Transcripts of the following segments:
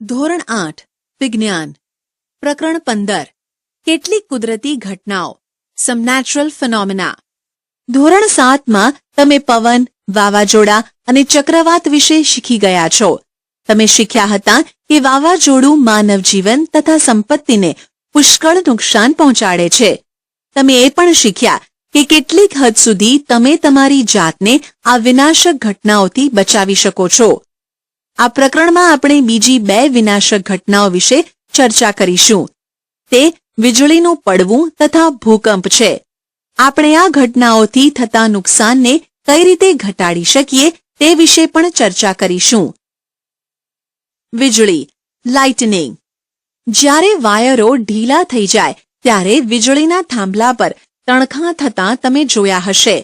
ધોરણ 8 વિજ્ઞાન પ્રકરણ 15 કેટલીક કુદરતી ઘટનાઓ સમ નેચરલ ફિનોમિના ધોરણ 7માં તમે પવન વાવાઝોડા અને ચક્રવાત વિશે શીખી ગયા છો. તમે શીખ્યા હતા કે વાવાઝોડું માનવ જીવન તથા સંપત્તિને પુષ્કળ નુકસાન પહોંચાડે છે. તમે એ પણ શીખ્યા કે કેટલીક હદ સુધી તમે તમારી જાતને આ વિનાશક ઘટનાઓથી બચાવી શકો છો. આ પ્રકરણમાં આપણે બીજી 2 વિનાશક ઘટનાઓ વિશે ચર્ચા કરીશું. તે વીજળીનું પડવું તથા ભૂકંપ છે. આપણે આ ઘટનાઓથી થતા નુકસાનને કઈ રીતે ઘટાડી શકીએ તે વિશે પણ ચર્ચા કરીશું. વીજળી લાઇટનિંગ. જ્યારે વાયરો ઢીલા થઈ જાય ત્યારે વીજળીના થાંભલા પર તણખા થતાં તમે જોયા હશે.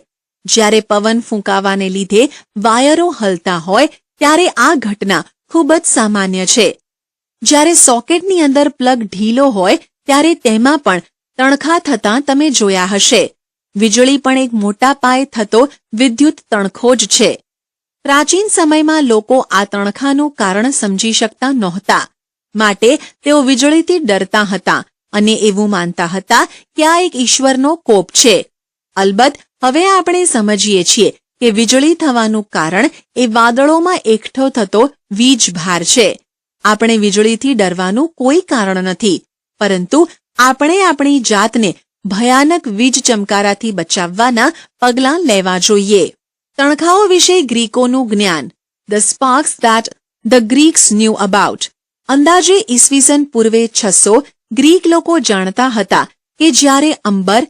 જ્યારે પવન ફૂંકાવાને લીધે વાયરો હલતા હોય ત્યારે આ ઘટના ખૂબ જ સામાન્ય છે. જ્યારે સોકેટની અંદર પ્લગ ઢીલો હોય ત્યારે તેમાં પણ તણખા થતાં તમે જોયા હશે. વીજળી પણ એક મોટા પાયે થતો વિદ્યુત તણખો જ છે. પ્રાચીન સમયમાં લોકો આ તણખાનું કારણ સમજી શકતા નહોતા, માટે તેઓ વીજળીથી ડરતા હતા અને એવું માનતા હતા કે આ એક ઈશ્વરનો કોપ છે. અલબત્ત હવે આપણે સમજીએ છીએ કે વીજળી થવાનું કારણ એ વાદળોમાં એકઠો થતો વીજભાર છે. આપણે વીજળીથી ડરવાનું કોઈ કારણ નથી, પરંતુ આપણે આપણી જાતને ભયાનક વીજ ચમકારાથી બચાવવાના પગલાં લેવા જોઈએ. તણખાઓ વિશે ગ્રીકોનું જ્ઞાન. The sparks that the Greeks new about. અંદાજે ઈસવીસન પૂર્વે 600 ગ્રીક લોકો જાણતા હતા કે જ્યારે અંબર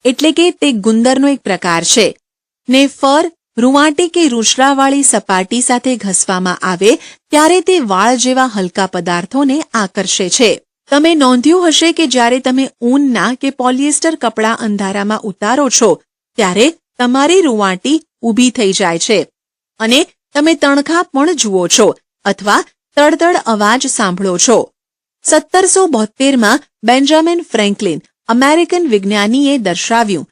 એટલે કે તે ગુંદરનો એક પ્રકાર છે ને ફર રૂંવાટી કે રૂંછડાવાળી સપાટી સાથે ઘસવામાં આવે ત્યારે તે વાળ જેવા હલકા પદાર્થોને આકર્ષે છે. તમે નોંધ્યું હશે કે જ્યારે તમે ઊનના કે પોલિએસ્ટર કપડાં અંધારામાં ઉતારો છો ત્યારે તમારી રૂંવાટી ઊભી થઈ જાય છે અને તમે તણખા પણ જુઓ છો અથવા તડતડ અવાજ સાંભળો છો. 1772માં બેન્જામિન ફ્રેન્કલિન અમેરિકન વિજ્ઞાનીએ દર્શાવ્યું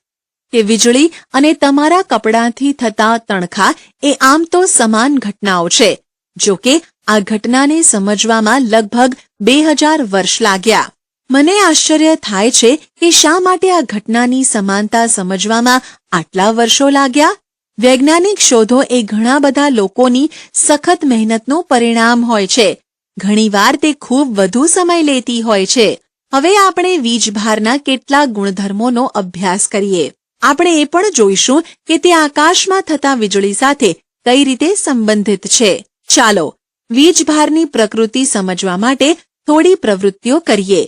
કે વીજળી અને તમારા કપડાંથી થતા તણખા એ આમ તો સમાન ઘટનાઓ છે. જો કે આ ઘટનાને સમજવામાં લગભગ 2000 વર્ષ લાગ્યા. મને આશ્ચર્ય થાય છે કે શા માટે આ ઘટનાની સમાનતા સમજવામાં આટલા વર્ષો લાગ્યા. વૈજ્ઞાનિક શોધો એ ઘણા બધા લોકોની સખત મહેનતનું પરિણામ હોય છે. ઘણીવાર તે ખૂબ વધુ સમય લેતી હોય છે. હવે આપણે વીજભારના કેટલાક ગુણધર્મોનો અભ્યાસ કરીએ. આપણે એ પણ જોઈશું કે તે આકાશમાં થતા વીજળી સાથે કઈ રીતે સંબંધિત છે. ચાલો વીજભારની પ્રકૃતિ સમજવા માટે થોડી પ્રવૃત્તિઓ કરીએ.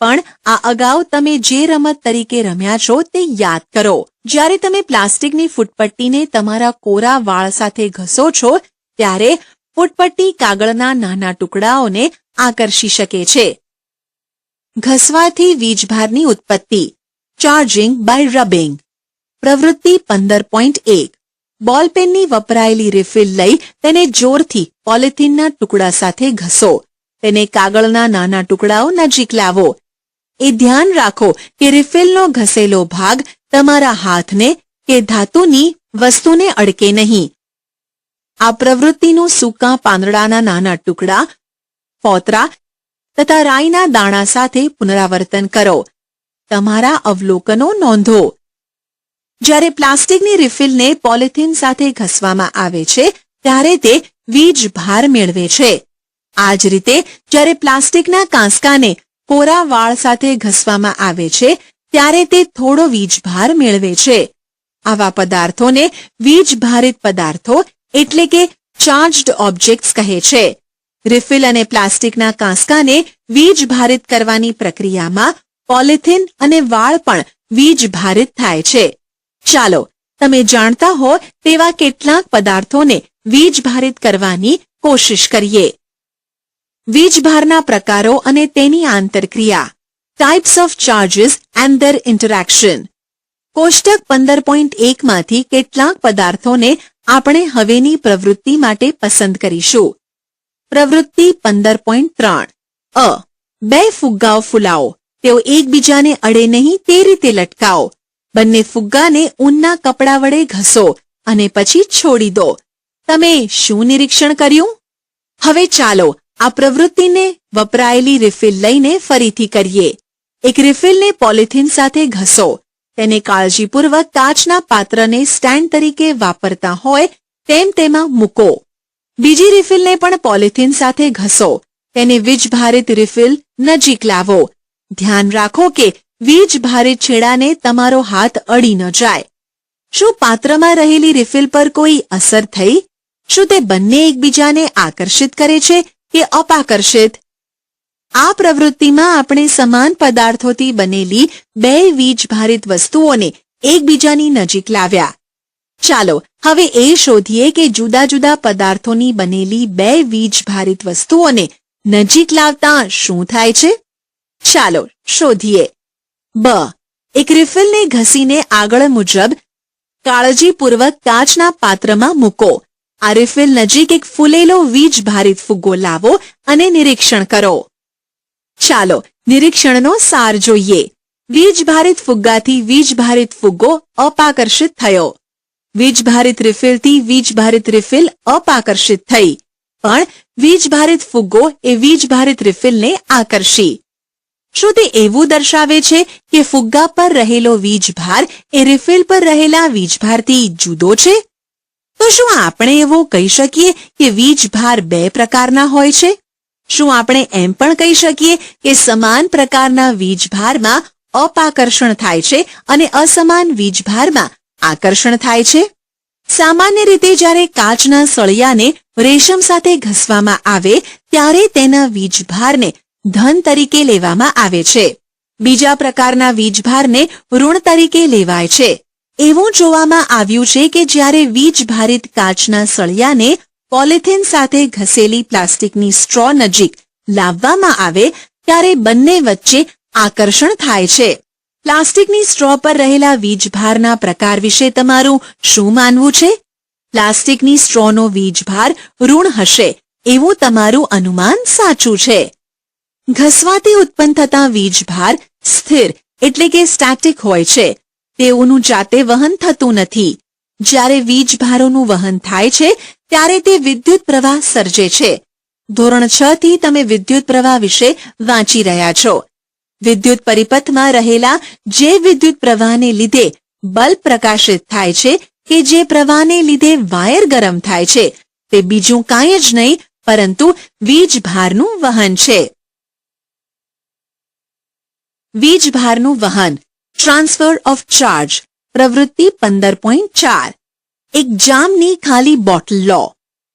પણ આ અગાઉ તમે જે રમત તરીકે રમ્યા છો તે યાદ કરો. જ્યારે તમે પ્લાસ્ટિકની ફૂટપટ્ટીને તમારા કોરા વાળ સાથે ઘસો છો ત્યારે ફૂટપટ્ટી કાગળના નાના ટુકડાઓને આકર્ષી શકે છે. ઘસવાથી વીજભારની ઉત્પત્તિ. Charging by rubbing. પ્રવૃત્તિ 15.1. બોલપેનની વપરાયેલી રિફિલ લઈ તેને જોરથી પોલિથીનના ટુકડા સાથે ઘસો. તેને કાગળના નાના ટુકડાઓ નજીક લાવો. એ ધ્યાન રાખો કે રિફિલનો ઘસેલો ભાગ તમારા હાથને કે ધાતુની વસ્તુને અડકે નહીં. આ પ્રવૃત્તિનું સૂકા પાંદડાના નાના ટુકડા, ફોતરા તથા રાઈના દાણા સાથે પુનરાવર્તન કરો. તમારા અવલોકનો નોંધો. જ્યારે પ્લાસ્ટિકની રિફિલને પોલિથીન સાથે ઘસવામાં આવે છે ત્યારે તે વીજભાર મેળવે છે. આ જ રીતે જ્યારે પ્લાસ્ટિકના કાંસકાને કોરા વાળ સાથે ઘસવામાં આવે છે ત્યારે તે થોડો વીજભાર મેળવે છે. આવા પદાર્થોને વીજભારિત પદાર્થો એટલે કે ચાર્જ્ડ ઓબ્જેક્ટ્સ કહે છે. રિફિલ અને પ્લાસ્ટિકના કાંસકાને વીજભારિત કરવાની પ્રક્રિયામાં પોલિથીન અને વાળ પણ વીજભારિત થાય છે. ચાલો તમે જાણતા હો તેવા કેટલાક પદાર્થોને વીજભારિત કરવાની કોશિશ કરીએ. વીજભારના પ્રકારો અને તેની આંતરક્રિયા. Types of charges and there interaction. કોષ્ટક 15.1 માંથી કેટલાક પદાર્થોને આપણે હવેની પ્રવૃત્તિ માટે પસંદ કરીશું. પ્રવૃત્તિ 15.3. અ. 2 ફુગ્ગાઓ ફૂલાવો. તેઓ એકબીજાને અડે નહીં તે રીતે લટકાવો. બંને ફુગ્ગાને ઊનના કપડા વડે ઘસો અને પછી છોડી દો. તમે શું નિરીક્ષણ કર્યું? હવે ચાલો આ પ્રવૃત્તિને વપરાયેલી રિફિલ લઈને ફરીથી કરીએ. એક રિફિલને પોલિથીન સાથે ઘસો. તેને કાળજીપૂર્વક કાચના પાત્રને સ્ટેન્ડ તરીકે વાપરતા હોય તેમ તેમાં મૂકો. બીજી રિફિલને પણ પોલિથીન સાથે ઘસો. તેને વીજભારિત રિફિલ નજીક લાવો. ધ્યાન રાખો કે વીજભારિત છેડાને તમારો હાથ અડી ન જાય. શું પાત્રમાં રહેલી રિફિલ પર કોઈ અસર થઈ? શું તે બંને એકબીજાને આકર્ષિત કરે છે કે અપાકર્ષિત? આ પ્રવૃત્તિમાં આપણે સમાન પદાર્થોથી બનેલી બે વીજભારિત વસ્તુઓને એકબીજાની નજીક લાવ્યા. ચાલો હવે એ શોધીએ કે જુદા જુદા પદાર્થોની બનેલી બે વીજભારિત વસ્તુઓને નજીક લાવતા શું થાય છે? ચાલો શોધીએ. બ. એક રિફિલને ઘસીને આગળ મુજબ કાળજીપૂર્વક કાચના પાત્રમાં મૂકો. આ રિફિલ નજીક એક ફૂલેલો વીજભારિત ફુગ્ગો લાવો અને નિરીક્ષણ કરો. ચાલો નિરીક્ષણનો સાર જોઈએ. વીજભારિત ફુગ્ગાથી વીજભારિત ફુગ્ગો અપાકર્ષિત થયો. વીજભારિત રિફિલથી વીજભારિત રિફિલ અપાકર્ષિત થઈ. પણ વીજભારિત ફુગ્ગો એ વીજભારિત રિફિલને આકર્ષી. શું તે એવું દર્શાવે છે કે ફુગ્ગા પર રહેલો વીજભાર એ રિફિલ પર રહેલા વીજભારથી જુદો છે? તો શું આપણે એવું કહી શકીએ કે વીજભાર બે પ્રકારના હોય છે? શું આપણે એમ પણ કહી શકીએ કે સમાન પ્રકારના વીજભારમાં અપાકર્ષણ થાય છે અને અસમાન વીજભારમાં આકર્ષણ થાય છે? સામાન્ય રીતે જ્યારે કાચના સળિયાને રેશમ સાથે ઘસવામાં આવે ત્યારે તેના વીજભારને ધન તરીકે લેવામાં આવે છે. બીજા પ્રકારના વીજભારને ઋણ તરીકે લેવાય છે. એવું જોવામાં આવ્યું છે કે જ્યારે વીજભારિત કાચના સળિયાને પોલિથીન સાથે ઘસેલી પ્લાસ્ટિકની સ્ટ્રો નજીક લાવવામાં આવે ત્યારે બંને વચ્ચે આકર્ષણ થાય છે. પ્લાસ્ટિકની સ્ટ્રો પર રહેલા વીજભારના પ્રકાર વિશે તમારું શું માનવું છે? પ્લાસ્ટિકની સ્ટ્રોનો વીજભાર ઋણ હશે એવું તમારું અનુમાન સાચું છે. ઘસવાથી ઉત્પન્ન થતા વીજભાર સ્થિર એટલે કે સ્ટેટિક હોય છે. તેઓનું જાતે વહન થતું નથી. જ્યારે વીજભારોનું વહન થાય છે ત્યારે તે વિદ્યુત પ્રવાહ સર્જે છે. ધોરણ 6 થી તમે વિદ્યુત પ્રવાહ વિશે વાંચી રહ્યા છો. વિદ્યુત પરિપથમાં રહેલા જે વિદ્યુત પ્રવાહને લીધે બલ્બ પ્રકાશિત થાય છે કે જે પ્રવાહને લીધે વાયર ગરમ થાય છે તે બીજું કાંઈ જ નહીં પરંતુ વીજભારનું વહન છે. વીજભારનું વહન ટ્રાન્સફર ઓફ ચાર્જ પ્રવૃત્તિ 15.4. એક જામની ખાલી બોટલ લો.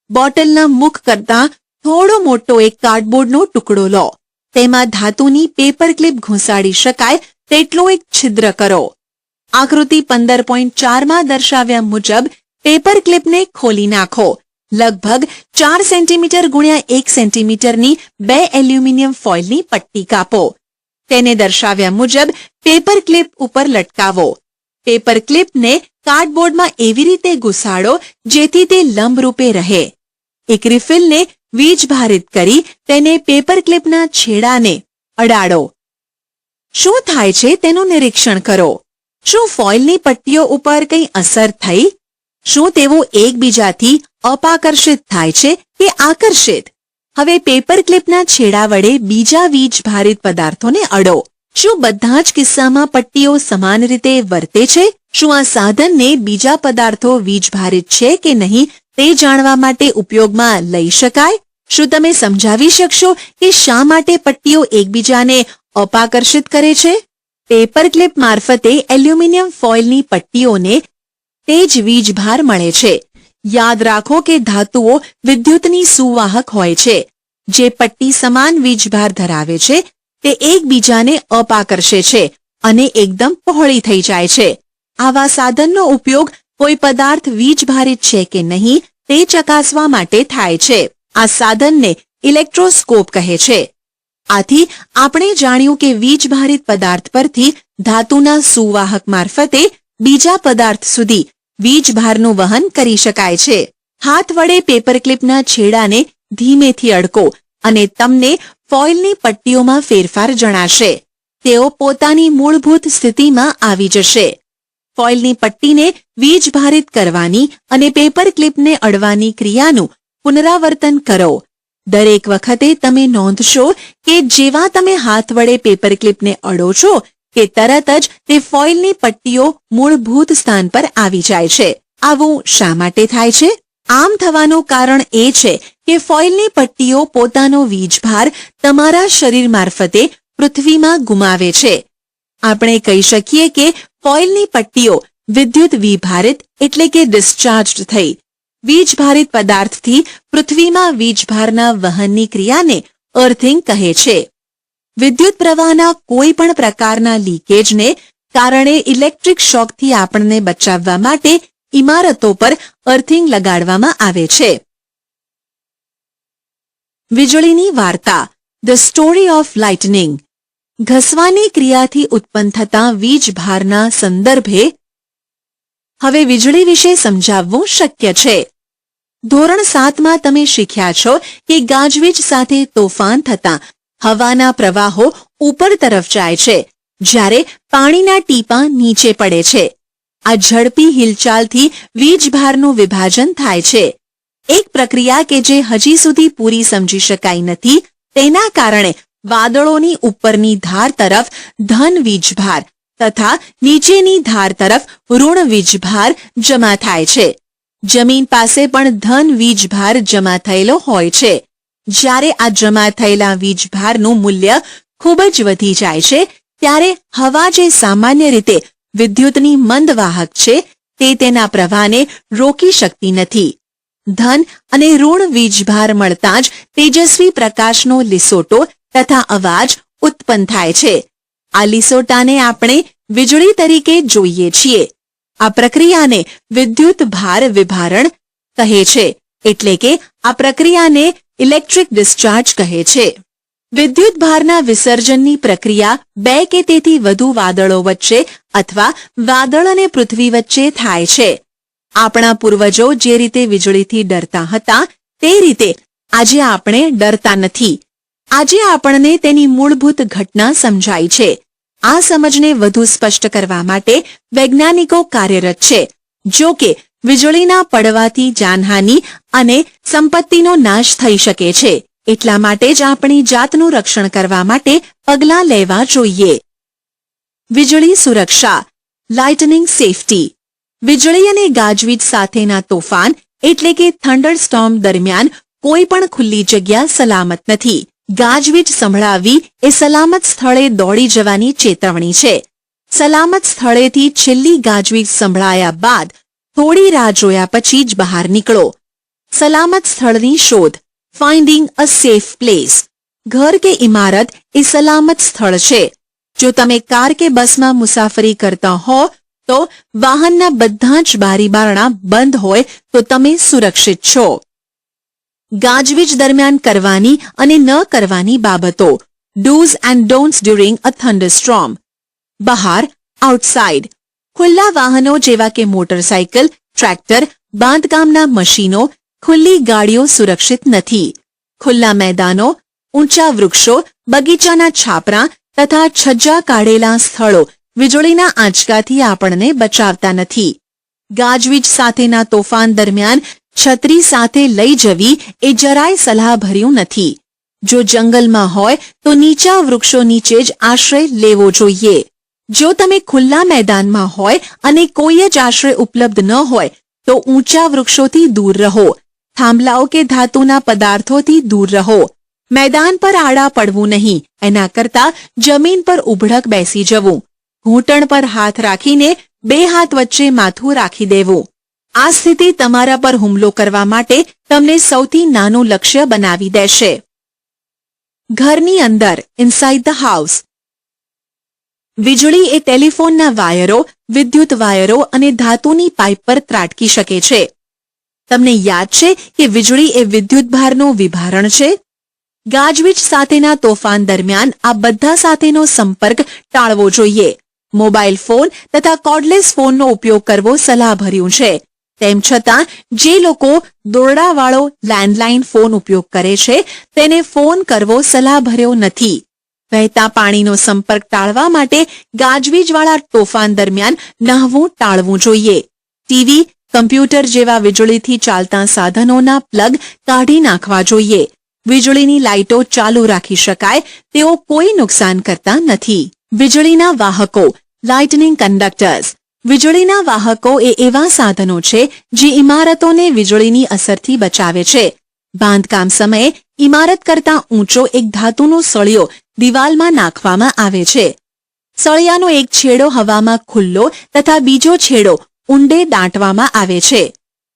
બોટલના મુખ કરતાં થોડો મોટો એક કાર્ડબોર્ડનો ટુકડો લો. તેમાં ધાતુની પેપર ક્લિપ ઘૂંસાડી શકાય તેટલું એક છિદ્ર કરો. આકૃતિ 15.4 માં દર્શાવ્યા મુજબ પેપર ક્લિપને ખોલી નાખો. લગભગ 4 સેન્ટીમીટર ગુણ્યા 1 સેન્ટીમીટરની 2 એલ્યુમિનિયમ ફોઇલની પટ્ટી કાપો. તેને દર્શાવ્યા મુજબ પેપર ક્લિપ ઉપર લટકાવો. પેપર ક્લિપને કાર્ડબોર્ડમાં એવી રીતે ઘુસાડો જેથી તે લંબરૂપે રહે. એક રિફિલને વીજભારિત કરી તેને પેપર ક્લિપના છેડાને અડાડો. શું થાય છે તેનું નિરીક્ષણ કરો. શું ફોઇલની પટ્ટીઓ ઉપર કંઈ અસર થઈ? શું તેઓ એકબીજાથી અપાકર્ષિત થાય છે કે આકર્ષિત? હવે પેપર ક્લિપના છેડા વડે બીજા વીજભારિત પદાર્થોને અડો. શું બધા જ કિસ્સામાં પટ્ટીઓ સમાન રીતે વર્તે છે? શું આ સાધનને બીજા પદાર્થો વીજભારિત છે કે નહીં તે જાણવા માટે ઉપયોગમાં લઈ શકાય? શું તમે સમજાવી શકશો કે શા માટે પટ્ટીઓ એકબીજાને અપાકર્ષિત કરે છે? પેપર ક્લિપ મારફતે એલ્યુમિનિયમ ફોઇલની પટ્ટીઓને તે જ વીજભાર મળે છે. યાદ રાખો કે ધાતુઓ વિદ્યુતની સુવાહક હોય છે. જે પટ્ટી સમાન વીજભાર ધરાવે છે તે એકબીજાને અપાકર્ષે છે અને એકદમ પહોળી થઈ જાય છે. આવા સાધનનો ઉપયોગ કોઈ પદાર્થ વીજભારિત છે કે નહીં તે ચકાસવા માટે થાય છે. આ સાધનને ઇલેક્ટ્રોસ્કોપ કહે છે. આથી આપણે જાણ્યું કે વીજભારિત પદાર્થ પરથી ધાતુના સુવાહક મારફતે બીજા પદાર્થ સુધી વીજભારનું વહન કરી શકાય છે. હાથ વડે પેપર ક્લિપના છેડાને ધીમેથી અડકો અને તમને ફોઇલની પટ્ટીઓમાં ફેરફાર જણાશે. તેઓ પોતાની મૂળભૂત સ્થિતિમાં આવી જશે. ફોઇલની પટ્ટીને વીજભારિત કરવાની અને પેપર ક્લિપને અડવાની ક્રિયાનું પુનરાવર્તન કરો. દરેક વખતે તમે નોંધશો કે જેવા તમે હાથ વડે પેપર ક્લિપને અડો છો કે તરત જ તે ફોઇલની પટ્ટીઓ મૂળભૂત સ્થાન પર આવી જાય છે. આવું શા માટે થાય છે? આમ થવાનું કારણ એ છે કે ફોઇલની પટ્ટીઓ પોતાનો વીજભાર તમારા શરીર મારફતે પૃથ્વીમાં ગુમાવે છે. આપણે કહી શકીએ કે ફોઇલની પટ્ટીઓ વિદ્યુત વિભારિત એટલે કે ડિસ્ચાર્જ્ડ થઈ. વીજભારિત પદાર્થથી પૃથ્વીમાં વીજભારના વહનની ક્રિયાને અર્થિંગ કહે છે. વિદ્યુત પ્રવાહના કોઈ પણ પ્રકારના લીકેજને કારણે ઇલેક્ટ્રિક શોકથી આપણને બચાવવા માટે ઇમારતો પર અર્થિંગ લગાડવામાં આવે છે. વીજળીની વાર્તા ધ સ્ટોરી ઓફ લાઇટનિંગ. ઘસવાની ક્રિયાથી ઉત્પન્ન થતા વીજભારના સંદર્ભે હવે વીજળી વિશે સમજાવવું શક્ય છે. ધોરણ 7માં તમે શીખ્યા છો કે ગાજવીજ સાથે તોફાન થતાં હવાના પ્રવાહો ઉપર તરફ જાય છે જ્યારે પાણીના ટીપાં નીચે પડે છે. આ ઝડપી હિલચાલથી વીજભારનું વિભાજન થાય છે. એક પ્રક્રિયા કે જે હજી સુધી પૂરી સમજી શકાઈ નથી. તેના કારણે વાદળોની ઉપરની ધાર તરફ ધન વીજભાર તથા નીચેની ધાર તરફ ઋણ વીજભાર જમા થાય છે. જમીન પાસે પણ ધન વીજભાર જમા થયેલો હોય છે. જ્યારે આ જમા થયેલા વીજભારનું મૂલ્ય ખૂબ જ વધી જાય છે ત્યારે હવા જે સામાન્ય રીતે વિદ્યુતની મંદ વાહક છે તે તેના પ્રવાહને રોકી શકતી નથી. ધન અને ઋણ વીજભાર મળતાં જ તેજસ્વી પ્રકાશનો લીસોટો તથા અવાજ ઉત્પન્ન થાય છે. આ લીસોટાને આપણે વીજળી તરીકે જોઈએ છીએ. આ પ્રક્રિયાને વિદ્યુત ભાર વિભારણ કહે છે. એટલે કે આ પ્રક્રિયાને ઇલેક્ટ્રિક ડિસ્ચાર્જ કહે છે. વિદ્યુત ભારના વિસર્જનની પ્રક્રિયા બે કે તેથી વધુ વાદળો વચ્ચે અથવા વાદળ અને પૃથ્વી વચ્ચે થાય છે. આપણા પૂર્વજો જે રીતે વીજળીથી ડરતા હતા તે રીતે આજે આપણે ડરતા નથી. આજે આપણને તેની મૂળભૂત ઘટના સમજાય છે. આ સમજને વધુ સ્પષ્ટ કરવા માટે વૈજ્ઞાનિકો કાર્યરત છે. જો કે વીજળીના પડવાથી જાનહાનિ અને સંપત્તિનો નાશ થઈ શકે છે. એટલા માટે જ આપણી જાતનું રક્ષણ કરવા માટે પગલાં લેવા જોઈએ. વીજળી સુરક્ષા લાઇટનિંગ સેફટી. વીજળી અને ગાજવીજ સાથેના તોફાન એટલે કે થંડરસ્ટોર્મ દરમિયાન કોઈ પણ ખુલ્લી જગ્યા સલામત નથી. ગાજવીજ સંભળાવવી એ સલામત સ્થળે દોડી જવાની ચેતવણી છે. સલામત સ્થળેથી છેલ્લી ગાજવીજ સંભળાયા બાદ થોડી રાહ જોયા પછી જ બહાર નીકળો. સલામત સ્થળની શોધ ફાઇન્ડિંગ અ સેફ પ્લેસ. ઘર કે ઇમારત એ સલામત સ્થળ છે. જો તમે કાર કે બસમાં મુસાફરી કરતા હો તો વાહનના બધા જ બારી બારણા બંધ હોય તો તમે સુરક્ષિત છો. ગાજવીજ દરમિયાન કરવાની અને ન કરવાની બાબતો. Do's and don'ts during a thunderstorm. બહાર આઉટસાઇડ. ખુલ્લા વાહનો જેવા કે મોટરસાયકલ, ટ્રેક્ટર, બાંધકામના મશીનો, ખુલ્લી ગાડીઓ સુરક્ષિત નથી. ખુલ્લા મેદાનો, ઊંચા વૃક્ષો, બગીચાના છાપરા તથા છજ્જા કાઢેલા સ્થળો વીજળીના આંચકાથી આપણને બચાવતા નથી. ગાજવીજ સાથેના તોફાન દરમિયાન છત્રી સાથે લઈ જવી એ જરાય સલાહભર્યું નથી. જો જંગલમાં હોય તો નીચા વૃક્ષો નીચે જ આશ્રય લેવો જોઈએ. જો તમે ખુલ્લા મેદાનમાં હોય અને કોઈ જ આશ્રય ઉપલબ્ધ ન હોય તો ઊંચા વૃક્ષોથી દૂર રહો. થાંભલાઓ કે ધાતુના પદાર્થોથી દૂર રહો. મેદાન પર આડા પડવું નહીં. એના કરતાં જમીન પર ઉભડક બેસી જવું. ઘૂંટણ પર હાથ રાખીને બે હાથ વચ્ચે માથું રાખી દેવું. આ સ્થિતિ તમારા પર હુમલો કરવા માટે તમને સૌથી નાનું લક્ષ્ય બનાવી દેશે. ઘરની અંદર ઇનસાઇડ ધ હાઉસ. વીજળી એ ટેલિફોનના વાયરો, વિદ્યુત વાયરો અને ધાતુની પાઇપ પર ત્રાટકી શકે છે. તમને યાદ છે કે વીજળી એ વિદ્યુતભારનું વિભારણ છે. ગાજવીજ સાથેના તોફાન દરમિયાન આ બધા સાથેનો સંપર્ક ટાળવો જોઈએ. મોબાઈલ ફોન તથા કોર્ડલેસ ફોનનો ઉપયોગ કરવો સલાહભર્યું છે. તેમ છતાં જે લોકો દોરડાવાળો લેન્ડલાઇન ફોન ઉપયોગ કરે છે તેને ફોન કરવો સલાહભર્યો નથી. વહેતા પાણીનો સંપર્ક ટાળવા માટે ગાજવીજવાળા તોફાન દરમિયાન નહાવું ટાળવું જોઈએ. ટીવી, કમ્પ્યુટર જેવા વીજળીથી ચાલતા સાધનોના પ્લગ કાઢી નાખવા જોઈએ. વીજળીની લાઇટો ચાલુ રાખી શકાય તેઓ કોઈ નુકસાન કરતા નથી. વીજળીના વાહકો લાઇટનિંગ કંડક્ટર્સ. વીજળીના વાહકો એ એવા સાધનો છે જે ઇમારતોને વીજળીની અસરથી બચાવે છે. બાંધકામ સમયે ઇમારત કરતાં ઊંચો એક ધાતુનો સળિયો દિવાલમાં નાખવામાં આવે છે. સળિયાનો એક છેડો હવામાં ખુલ્લો તથા બીજો છેડો ઊંડે દાંટવામાં આવે છે.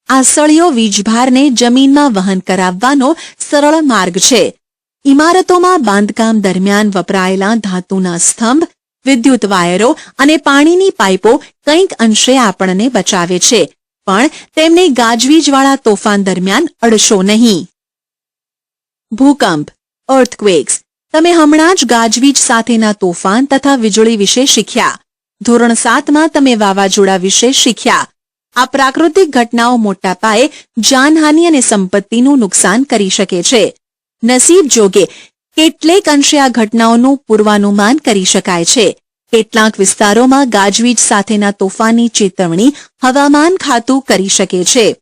આ સળિયો વીજભારને જમીનમાં વહન કરાવવાનો સરળ માર્ગ છે. ઇમારતોમાં બાંધકામ દરમિયાન વપરાયેલા ધાતુના સ્તંભ, વિદ્યુત વાયરો અને પાણીની પાઇપો કંઈક અંશે આપણને બચાવે છે, પણ તેમને ગાજવીજવાળા તોફાન દરમિયાન અડશો નહીં. ભૂકંપ અર્થક્વેક્સ. તમે હમણાં જ ગાજવીજ સાથેના તોફાન તથા વીજળી વિશે શીખ્યા. ધોરણ 7માં તમે વાવાઝોડા વિશે શીખ્યા. આ પ્રાકૃતિક ઘટનાઓ મોટા પાયે જાનહાનિ અને સંપત્તિનું નુકસાન કરી શકે છે. નસીબ જોગે કેટલેક અંશે આ ઘટનાઓનું પૂર્વાનુમાન કરી શકાય છે. કેટલાક વિસ્તારોમાં ગાજવીજ સાથેના તોફાનની ચેતવણી હવામાન ખાતું કરી શકે છે.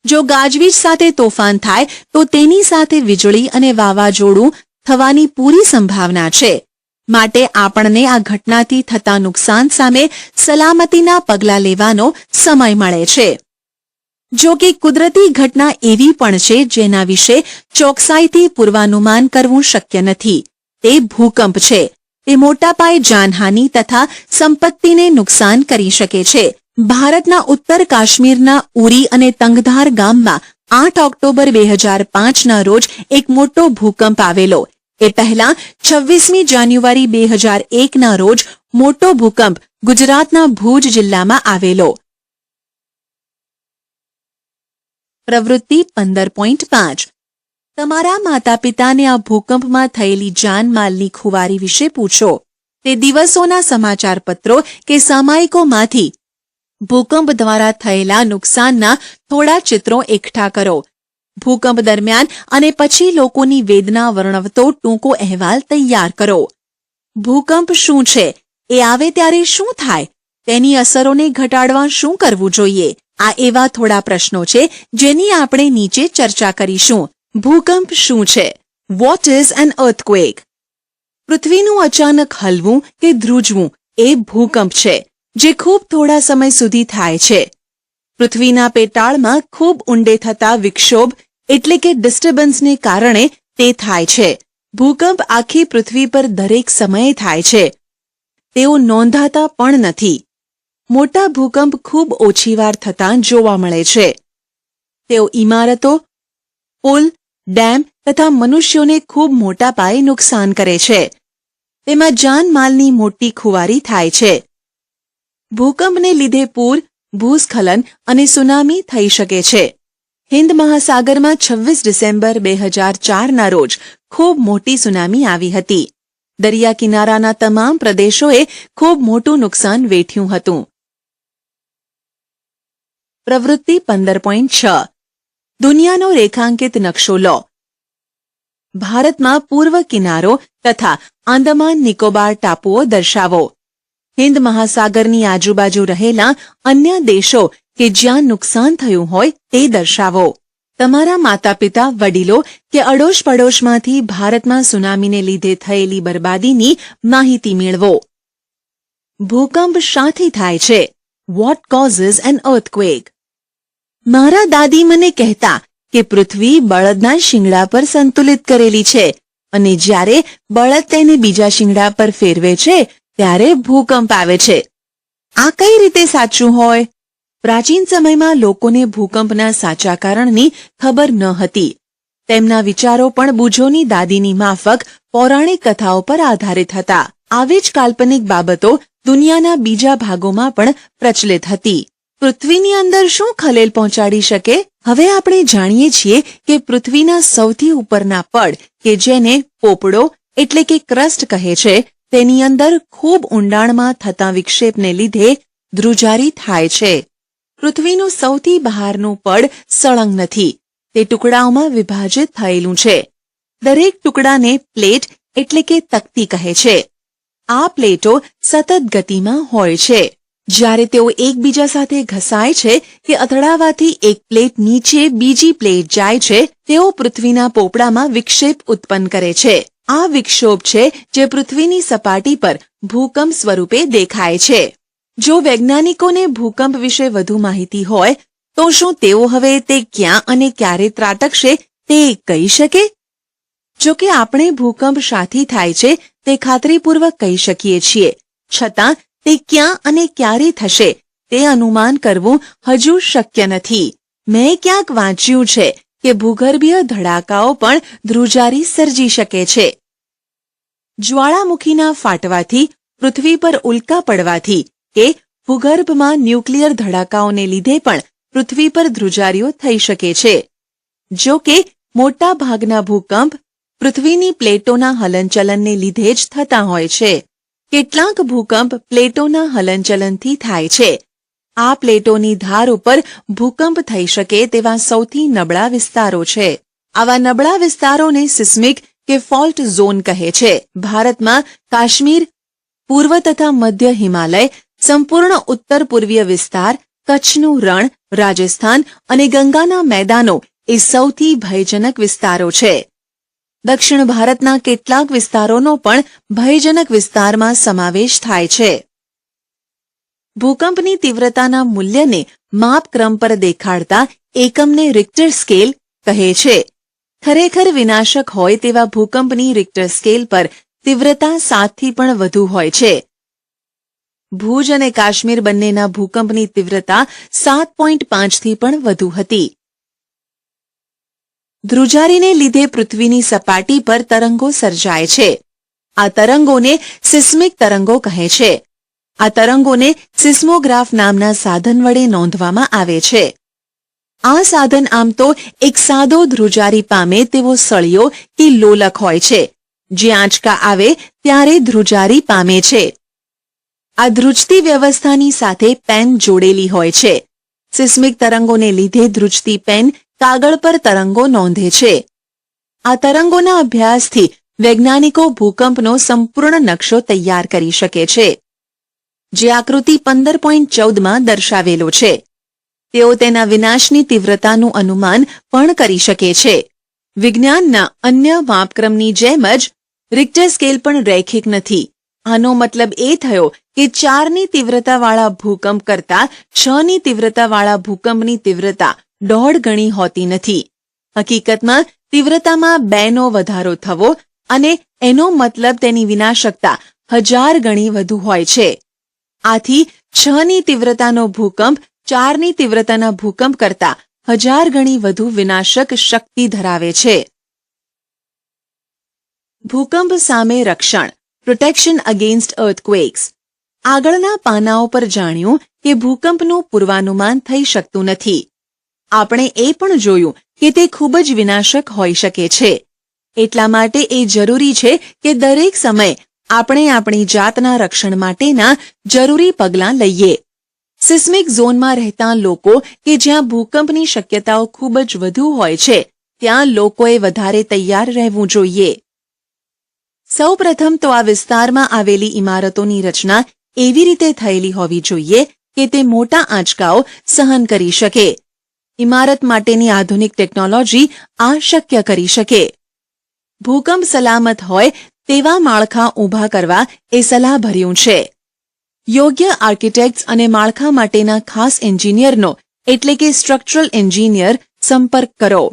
જો ગાજવીજ સાથે તોફાન થાય તો તેની સાથે વીજળી અને વાવાઝોડું થવાની પૂરી સંભાવના છે. માટે આપણને આ ઘટનાથી થતા નુકસાન સામે સલામતીના પગલાં લેવાનો સમય મળે છે. જો કે કુદરતી ઘટના એવી પણ છે જેના વિશે ચોકસાઈથી પૂર્વાનુમાન કરવું શક્ય નથી. તે ભૂકંપ છે. તે મોટા પાયે જાનહાનિ તથા સંપત્તિને નુકસાન કરી શકે છે. ભારતના ઉત્તર કાશ્મીરના ઉરી અને તંગધાર ગામમાં 8 ઓક્ટોબર 2005ના રોજ એક મોટો ભૂકંપ આવેલો. એ પહેલા 26મી જાન્યુઆરી 2001ના રોજ મોટો ભૂકંપ ગુજરાતના ભુજ જિલ્લામાં આવેલો. પ્રવૃત્તિ 15.5. તમારા માતા પિતાને આ ભૂકંપમાં થયેલી જાનમાલની ખુવારી વિશે પૂછો. તે દિવસોના સમાચાર પત્રો કે સામાયિકોમાંથી ભૂકંપ દ્વારા થયેલા નુકસાનના થોડા ચિત્રો એકઠા કરો. ભૂકંપ દરમિયાન અને પછી લોકોની વેદના વર્ણવતો ટૂંકો અહેવાલ તૈયાર કરો. ભૂકંપ શું છે? એ આવે ત્યારે શું થાય? તેની અસરોને ઘટાડવા શું કરવું જોઈએ? આ એવા થોડા પ્રશ્નો છે જેની આપણે નીચે ચર્ચા કરીશું. ભૂકંપ શું છે? What is an earthquake? પૃથ્વીનું અચાનક હલવું કે ધ્રુજવું એ ભૂકંપ છે, જે ખૂબ થોડા સમય સુધી થાય છે. પૃથ્વીના પેટાળમાં ખૂબ ઊંડે થતા વિક્ષોભ એટલે કે ડિસ્ટર્બન્સને કારણે તે થાય છે. ભૂકંપ આખી પૃથ્વી પર દરેક સમયે થાય છે. તેઓ નોંધાતા પણ નથી. મોટા ભૂકંપ ખૂબ ઓછી વાર થતાં જોવા મળે છે. તેઓ ઇમારતો, પુલ, ડેમ તથા મનુષ્યોને ખૂબ મોટા પાયે નુકસાન કરે છે. તેમાં જાનમાલની મોટી ખુવારી થાય છે. ભૂકંપને લીધે પૂર, ભૂસ્ખલન અને સુનામી થઈ શકે છે. હિન્દ મહાસાગરમાં 26 ડિસેમ્બર 2004ના રોજ ખૂબ મોટી સુનામી આવી હતી. દરિયા કિનારાના તમામ પ્રદેશોએ ખૂબ મોટું નુકસાન વેઠ્યું હતું. પ્રવૃત્તિ 15.6. દુનિયાનો રેખાંકિત નકશો લો. ભારતમાં પૂર્વ કિનારો તથા આંદામાન નિકોબાર ટાપુઓ દર્શાવો. હિન્દ મહાસાગરની આજુબાજુ રહેલા અન્ય દેશો કે જ્યાં નુકસાન થયું હોય તે દર્શાવો. તમારા માતા-પિતા, વડીલો કે અડોશ પડોશમાંથી ભારતમાં સુનામીને લીધે થયેલી બરબાદીની માહિતી મેળવો. ભૂકંપ શાથી થાય છે? What causes an earthquake? મારા દાદી મને કહેતા કે પૃથ્વી બળદના શિંગડા પર સંતુલિત કરેલી છે અને જ્યારે બળદ તેને બીજા શિંગડા પર ફેરવે છે ત્યારે ભૂકંપ આવે છે. આ કઈ રીતે સાચું હોય? પ્રાચીન સમયમાં લોકોને ભૂકંપના સાચા કારણની ખબર ન હતી. તેમના વિચારો પણ બુજોની દાદીની માફક પૌરાણિક કથાઓ પર આધારિત હતા. આવી જ કાલ્પનિક બાબતો દુનિયાના બીજા ભાગોમાં પણ પ્રચલિત હતી. પૃથ્વીની અંદર શું ખલેલ પહોંચાડી શકે? હવે આપણે જાણીએ છીએ કે પૃથ્વીના સૌથી ઉપરના પડ કે જેને પોપડો એટલે કે ક્રસ્ટ કહે છે, તેની અંદર ખૂબ ઊંડાણમાં થતા વિક્ષેપને લીધે ધ્રુજારી થાય છે. પૃથ્વીનું સૌથી બહારનું પડ સળંગ નથી. તે ટુકડાઓમાં વિભાજિત થયેલું છે. દરેક ટુકડાને પ્લેટ એટલે કે તકતી કહે છે. આ પ્લેટો સતત ગતિમાં હોય છે. જ્યારે તેઓ એકબીજા સાથે ઘસાય છે કે અથડાવાથી એક પ્લેટ નીચે બીજી પ્લેટ જાય છે, તેઓ પૃથ્વીના પોપડામાં વિક્ષેપ ઉત્પન્ન કરે છે. આ વિક્ષોભ છે જે પૃથ્વીની સપાટી પર ભૂકંપ સ્વરૂપે દેખાય છે. જો વૈજ્ઞાનિકોને ભૂકંપ વિશે વધુ માહિતી હોય તો શું તેઓ હવે તે ક્યાં અને ક્યારે ત્રાટકશે તે કહી શકે? જો કે આપણે ભૂકંપ શાથી થાય છે તે ખાતરીપૂર્વક કહી શકીએ છીએ, છતાં તે ક્યાં અને ક્યારે થશે તે અનુમાન કરવું હજુ શક્ય નથી. મેં ક્યાંક વાંચ્યું છે કે ભૂગર્ભીય ધડાકાઓ પણ ધ્રુજારી સર્જી શકે છે. જ્વાળામુખીના ફાટવાથી, પૃથ્વી પર ઉલ્કા પડવાથી કે ભૂગર્ભમાં ન્યુક્લિયર ધડાકાઓને લીધે પણ પૃથ્વી પર ધ્રુજારીઓ થઈ શકે છે. જો કે મોટા ભાગના ભૂકંપ પૃથ્વીની પ્લેટોના હલનચલનને લીધે જ થતા હોય છે. કેટલાક ભૂકંપ પ્લેટોના હલનચલનથી થાય છે. આ પ્લેટોની ધાર ઉપર ભૂકંપ થઈ શકે તેવા સૌથી નબળા વિસ્તારો છે. આવા નબળા વિસ્તારોને સિસ્મિક કે ફોલ્ટ ઝોન કહે છે. ભારતમાં કાશ્મીર, પૂર્વ તથા મધ્ય હિમાલય, સંપૂર્ણ ઉત્તર પૂર્વીય વિસ્તાર, કચ્છનું રણ, રાજસ્થાન અને ગંગાના મેદાનો એ સૌથી ભયજનક વિસ્તારો છે. દક્ષિણ ભારતના કેટલાક વિસ્તારોનો પણ ભયજનક વિસ્તારમાં સમાવેશ થાય છે. ભૂકંપની તીવ્રતાના મૂલ્યને માપક્રમ પર દેખાડતા એકમને રિક્ટર સ્કેલ કહે છે. ખરેખર વિનાશક હોય તેવા ભૂકંપની રિક્ટર સ્કેલ પર તીવ્રતા 7 થી પણ વધુ હોય છે. ભુજ અને કાશ્મીર બંનેના ભૂકંપની તીવ્રતા 7.5 થી પણ વધુ હતી. ધ્રુજારીને લીધે પૃથ્વીની સપાટી પર તરંગો સર્જાય છે. આ તરંગોને સિસ્મિક તરંગો કહે છે. આ તરંગોને સિસ્મોગ્રાફ નામના સાધન વડે નોંધવામાં આવે છે. આ સાધન આમ તો એક સાદો ધ્રુજારી પામે તેવો સળિયો કે લોલક હોય છે, જે આંચકા આવે ત્યારે ધ્રુજારી પામે છે. આ ધ્રુજતી વ્યવસ્થાની સાથે પેન જોડેલી હોય છે. સિસ્મિક તરંગોને લીધે ધ્રુજતી પેન કાગળ પર તરંગો નોંધે છે. આ તરંગોના અભ્યાસથી વૈજ્ઞાનિકો ભૂકંપનો સંપૂર્ણ નકશો તૈયાર કરી શકે છે, જે આકૃતિ 15.14માં દર્શાવેલો છે. તેઓ તેના વિનાશની તીવ્રતાનું અનુમાન પણ કરી શકે છે. વિજ્ઞાનના અન્ય માપક્રમની જેમ જ રિક્ટર સ્કેલ પણ રૈખિક નથી. આનો મતલબ એ થયો કે 4ની તીવ્રતાવાળા ભૂકંપ કરતાં 6ની તીવ્રતાવાળા ભૂકંપની તીવ્રતા 1.5 ગણી હોતી નથી. હકીકતમાં તીવ્રતામાં 2નો વધારો થવો અને એનો મતલબ તેની વિનાશકતા 1000 ગણી વધુ હોય છે. આથી 6ની તીવ્રતાનો ભૂકંપ 4ની તીવ્રતાના ભૂકંપ કરતાં 1000 ગણી વધુ વિનાશક શક્તિ ધરાવે છે. ભૂકંપ સામે રક્ષણ, પ્રોટેક્શન અગેન્સ્ટ અર્થક્વેક્સ. આગળના પાનાઓ પર જાણ્યું કે ભૂકંપનું પૂર્વાનુમાન થઈ શકતું નથી. આપણે એ પણ જોયું કે તે ખૂબ જ વિનાશક હોઈ શકે છે. એટલા માટે એ જરૂરી છે કે દરેક સમયે આપણે આપણી જાતના રક્ષણ માટેના જરૂરી પગલાં લઈએ. સિસ્મિક ઝોનમાં રહેતા લોકો કે જ્યાં ભૂકંપની શક્યતાઓ ખૂબ જ વધુ હોય છે, ત્યાં લોકોએ વધારે તૈયાર રહેવું જોઈએ. સૌપ્રથમ તો આ વિસ્તારમાં આવેલી ઇમારતોની રચના એવી રીતે થયેલી હોવી જોઈએ કે તે મોટા આંચકાઓ સહન કરી શકે. ઇમારત માટેની આધુનિક ટેકનોલોજી આ શક્ય કરી શકે. ભૂકંપ સલામત હોય તેવા માળખાં ઊભા કરવા એ સલાહભર્યું છે. યોગ્ય આર્કિટેક્ટ્સ અને માળખા માટેના ખાસ એન્જિનિયરનો એટલે કે સ્ટ્રક્ચરલ એન્જિનિયર સંપર્ક કરો.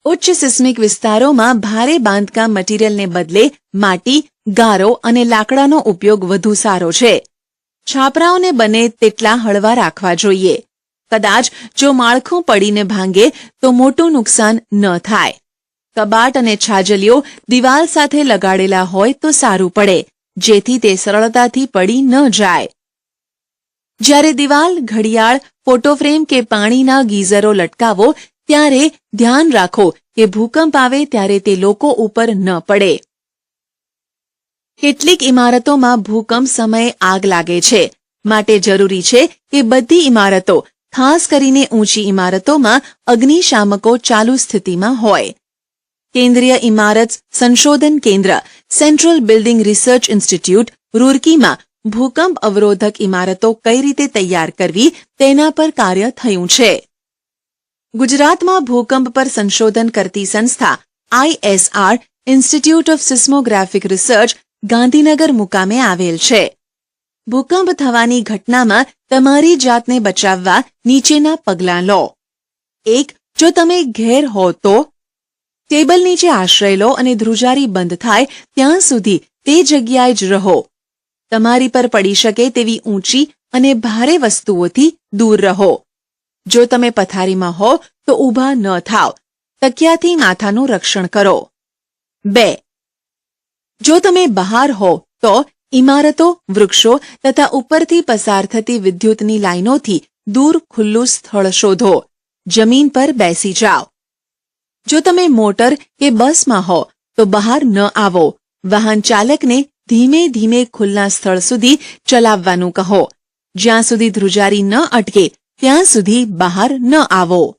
ઉચ્ચ સિસ્મિક વિસ્તારોમાં ભારે બાંધકામ મટીરીયલને બદલે માટી, ગારો અને લાકડાનો ઉપયોગ વધુ સારો છે. છાપરાઓને બને તેટલા હળવા રાખવા જોઈએ. કદાચ જો માળખું પડીને ભાંગે તો મોટું નુકસાન ન થાય. કબાટ અને છાજલીઓ દિવાલ સાથે લગાડેલા હોય તો સારું પડે, જેથી તે સરળતાથી પડી ન જાય. જ્યારે દિવાલ, ઘડિયાળ, ફોટોફ્રેમ કે પાણીના ગીઝરો લટકાવો ત્યારે ધ્યાન રાખો કે ભૂકંપ આવે ત્યારે તે લોકો ઉપર ન પડે. કેટલીક ઇમારતોમાં ભૂકંપ સમયે આગ લાગે છે, માટે જરૂરી છે કે બધી ઇમારતો, ખાસ કરીને ઊંચી ઇમારતોમાં અગ્નિશામકો ચાલુ સ્થિતિમાં હોય. કેન્દ્રીય ઇમારત સંશોધન કેન્દ્ર સેન્ટ્રલ બિલ્ડિંગ રિસર્ચ ઇન્સ્ટિટ્યૂટ રૂરકીમાં ભૂકંપ અવરોધક ઇમારતો કઈ રીતે તૈયાર કરવી તેના પર કાર્ય થયું છે. ગુજરાતમાં ભૂકંપ પર સંશોધન કરતી સંસ્થા ISR institute of seismographic research Gandhinagar મુકામે આવેલ છે. ભૂકંપ થવાની ઘટનામાં તમારી જાતને બચાવવા નીચેના પગલાં લો. 1. જો તમે ઘેર હો તો ટેબલ નીચે આશ્રય લો અને ધ્રુજારી બંધ થાય ત્યાં સુધી તે જગ્યાએ જ રહો. તમારી પર પડી શકે તેવી ઊંચી અને ભારે વસ્તુઓથી દૂર રહો. જો તમે પથારીમાં હો તો ઊભા ન થાવ. તકિયાથી માથાનું રક્ષણ કરો. 2. જો તમે બહાર હો તો ઇમારતો, વૃક્ષો તથા ઉપરથી પસાર થતી વિદ્યુતની લાઇનોથી દૂર ખુલ્લું સ્થળ શોધો. જમીન પર બેસી જાઓ. જો તમે મોટર કે બસમાં હો તો બહાર ન આવો. વાહન ચાલકને ધીમે ધીમે ખુલ્લા સ્થળ સુધી ચલાવવાનું કહો. જ્યાં સુધી ધ્રુજારી ન અટકે ત્યાં સુધી બહાર ન આવો.